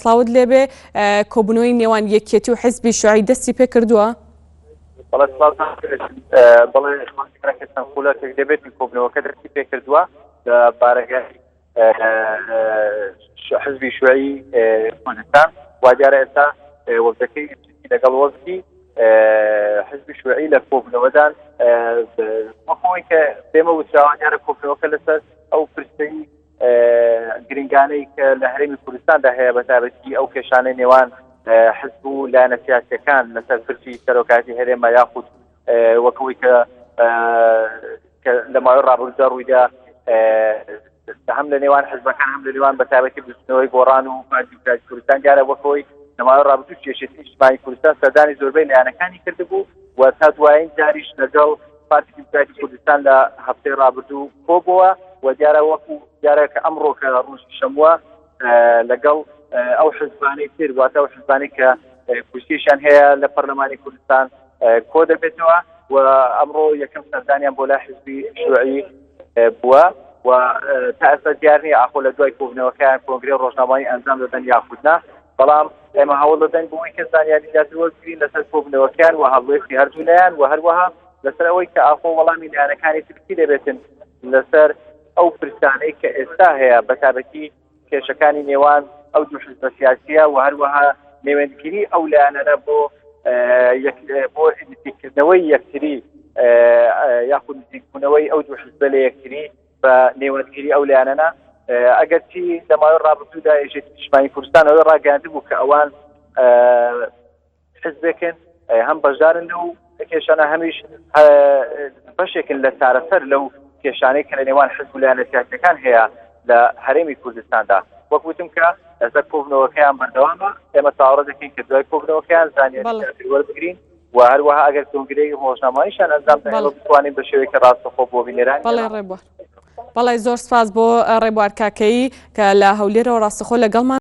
سڵاوت لێبێ کۆبوونەوەی نێوان یەکێتی و حیزبی شوعی دەستی پێ کردووە؟ بەڵێ خولەتێک دەبێتی کۆبنەوەکە دەستی پێ کردووە لە بارەگای حزبی شوعی کوردستان وا دیارە ئێستا وەزەکەی لەگەڵ وەزکی حزبی شوعی لە کۆبنەوەدان وەخۆی کە پێمە وتراوە دیارە کۆبنەوەکە لەسەر ئەو پرسەی گرنگانەی کە لە هەرێمی کوردستاندا هەیە بە تایبەتی ئەو کێشانەی نێوان حزب و لایەنە سیاسیەکان لەسەر پرسی سەرۆکاتی هەرێمە یاخود وەکەوەی کە لە ماوەی ڕابردوودا ڕوویدا هەم لە نێوان حزبەکان هەم لە نێوان بە تایبەتی بستنەوەی گۆڕان و پارتی کوردستان دیارە وەکەوەی لە ماوەی ڕابردوو کێشێتی ئیجتیماعی کوردستان سەردانی زۆربەی لایەنەکانی کردبوو و تا دوایین جاریش لەگەڵ پارتی دیموکراتی کوردستان لە هەفتەی ڕابردوو کۆبووە و دیارە وەکو دیارە کە ئەمڕۆ کە ڕۆژی شەمووە لەگەڵ ئەو حزبانەی تر واتە ئەو حزبانەی کە کورسیشان هەیە لە پەرلەمانی کوردستان کۆ دەبێتەوە و ئەمڕۆ یەکەم سەردانیان بۆ لای حزبی شوعی بووە و تا ئێستا دیار نییە ئاخۆ لە دوای کۆبنەوەکەیان کۆنگرێ ڕۆژنامەی ئەنجام دەدەن یاخودنا بەڵام ئێمە هەوڵ دەدەین بۆی کە زانیاری زیاتر وەربگرین لەسەر کۆبنەوەکەیان و هەڵوێستی هەردوولایان و هەروەها لەسەر ئەوەی کە ئاخۆ وەڵامی لایەنەکانی ترکی دەبێتن لەسەر ئەو پرسانەی کە ئێستا هەیە بە تایبەتی کێشەکانی نێوان ئەو دوو حزبە سیاسیە و هەروەها نێوێنگیری ئەو لایەنە بۆ نزیککردنەوەی یەکتری یاخود نزیکبوونەوەی ئەو دوو حزبە لە یەکتری بە نێوەندگیری ئەو لایەنە ئەگەرچی لە ماوەی ڕابردوودا یەکێتی نیشتیمانی کوردستان ئەوەی ڕاگەیاندبوو کە ئەوان حزبێکن هەم بەشدارن لەو کێشانە هەمیش بەشێکن لە چارەسەر لەو کێشانەی کە لە نێوان حزب و لایەنە سیاسیەکان هەیە لە هەرێمی کوردستاندا وەکوتم کە ئێستا کۆبنەوەکەیان بەردەوامە ئێمە چاوەڕێ دەکەین کە دوای کۆبنەوەکەیان زانیاری وەربگرین و هەروەها ئەگەر کۆنگرەی ڕۆژنامەیشان ئەنجام دەدەن بتوانین بە شێوەیەکی ڕاستەخۆ بۆ بینێرانی بەڵێ ڕێبوار بەڵێ زۆر سپاس بۆ ڕێبوار کاکەیی کە لە هەولێرەوە ڕاستەخۆ لەگەڵمان